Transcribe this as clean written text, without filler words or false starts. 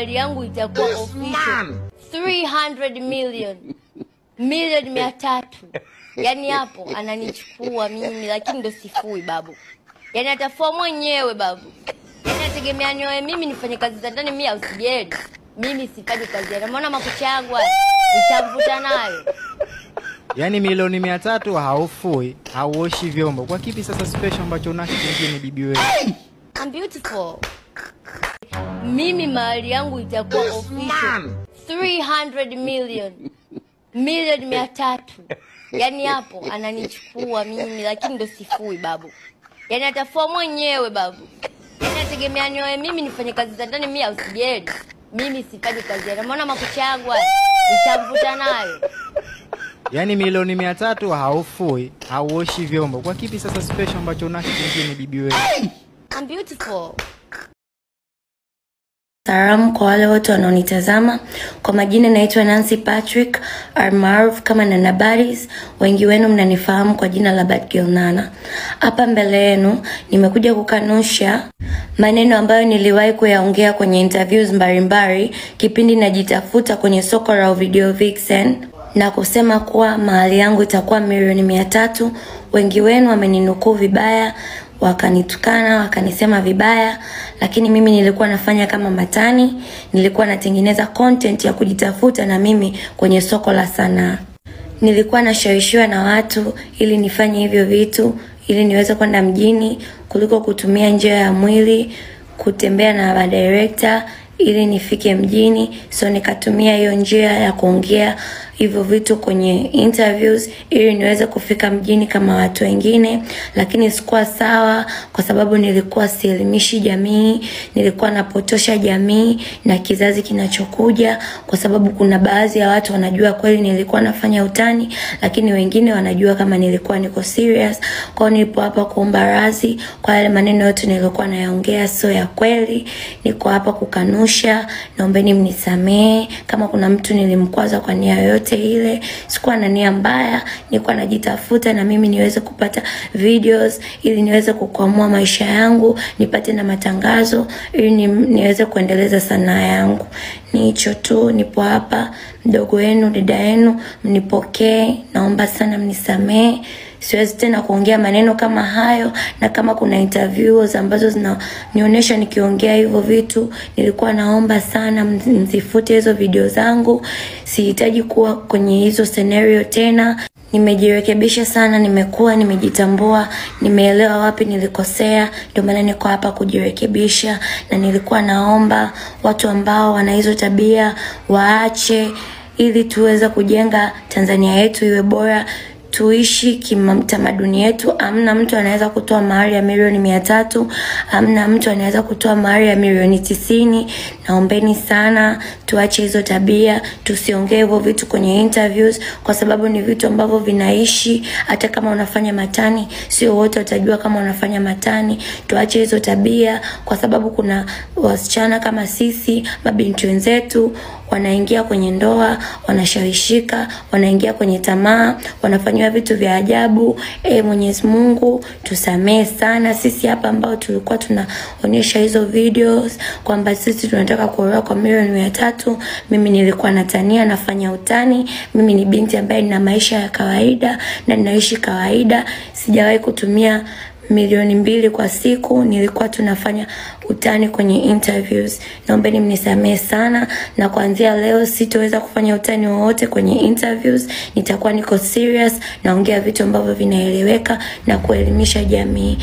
yangu itakuwa official 300 milioni 300. Yani hapo ananichukua mimi, lakini ndo sifui babu. Yani atafua mwenyewe babu. Yani ategemea nyoe mimi nifanye kazi za ndani mimi au sijeli. Mimi sifanyi kazi. Anaona makucha yangu haya, nitamvuta nayo. Yani milioni 300 haufui, hauoshi vyombo. Kwa kipi sasa special ambacho unacho kingine bibi wewe? I'm beautiful. Mimi mahali yangu itakuwa official 300 milioni 300. Yani hapo ananichukua mimi, lakini ndo sifui babu. Yani atafua mwenyewe babu. Yani ategemea nyoe mimi nifanye kazi za ndani mimi au sijeli. Mimi sifanyi kazi. Anaona makucha yangu haya, nitamvuta nayo. Yani milioni 300 haufui, hauoshi vyombo. Kwa kipi sasa special ambacho unacho kingine bibi wewe? I'm beautiful. Salamu kwa wale wote wanaonitazama. Kwa majina naitwa Nancy Patrick, almaarufu kama Nana Baddies. Wengi wenu mnanifahamu kwa jina la Bad Girl Nana. Hapa mbele yenu nimekuja kukanusha maneno ambayo niliwahi kuyaongea kwenye interviews mbalimbali kipindi najitafuta kwenye soko la video vixen, na kusema kuwa mahali yangu itakuwa milioni 300. Wengi wenu wameninukuu vibaya, wakanitukana, wakanisema vibaya, lakini mimi nilikuwa nafanya kama matani, nilikuwa natengeneza content ya kujitafuta na mimi kwenye soko la sanaa. Nilikuwa nashawishiwa na watu ili nifanye hivyo vitu ili niweze kwenda mjini kuliko kutumia njia ya mwili kutembea na director ili nifike mjini. So nikatumia hiyo njia ya kuongea hivyo vitu kwenye interviews ili niweze kufika mjini kama watu wengine, lakini sikuwa sawa kwa sababu nilikuwa sielimishi jamii, nilikuwa napotosha jamii na kizazi kinachokuja, kwa sababu kuna baadhi ya watu wanajua kweli nilikuwa nafanya utani, lakini wengine wanajua kama nilikuwa niko serious. Kwa nipo hapa kuomba radhi kwa yale maneno yote nilikuwa nayaongea sio ya kweli. Niko hapa kukanusha, naombeni mnisamee kama kuna mtu nilimkwaza kwa nia yoyote ile. Sikuwa na nia mbaya, nilikuwa najitafuta na mimi niweze kupata videos ili niweze kukwamua maisha yangu, nipate na matangazo ili niweze kuendeleza sanaa yangu. Ni hicho tu. Nipo hapa, mdogo wenu, dada yenu, mnipokee. Naomba sana mnisamee. Siwezi tena kuongea maneno kama hayo, na kama kuna interviews ambazo zinanionyesha nikiongea hivyo vitu, nilikuwa naomba sana mzifute hizo video zangu. Sihitaji kuwa kwenye hizo scenario tena. Nimejirekebisha sana, nimejitambua, nimeelewa wapi nilikosea, ndio maana niko hapa kujirekebisha. Na nilikuwa naomba watu ambao wana hizo tabia waache, ili tuweze kujenga Tanzania yetu iwe bora, tuishi kimtamaduni yetu. Amna mtu anaweza kutoa mahari ya milioni 300, amna mtu anaweza kutoa mahari ya milioni 90. Naombeni sana tuache hizo tabia, tusiongee hivyo vitu kwenye interviews, kwa sababu ni vitu ambavyo vinaishi. Hata kama unafanya matani, sio wote watajua kama unafanya matani. Tuache hizo tabia, kwa sababu kuna wasichana kama sisi, mabinti wenzetu, wanaingia kwenye ndoa, wanashawishika, wanaingia kwenye tamaa, wanafanywa vitu vya ajabu. Mwenyezi Mungu tusamee sana sisi hapa ambao tulikuwa tunaonyesha hizo videos kwamba sisi tunataka kuolewa kwa milioni 300. Mimi nilikuwa natania, nafanya utani. Mimi ni binti ambaye nina maisha ya kawaida na ninaishi kawaida. Sijawahi kutumia milioni 2 kwa siku. Nilikuwa tunafanya utani kwenye interviews. Naombeni mnisamee sana, na kuanzia leo sitoweza kufanya utani wowote kwenye interviews. Nitakuwa niko serious, naongea vitu ambavyo vinaeleweka na kuelimisha jamii.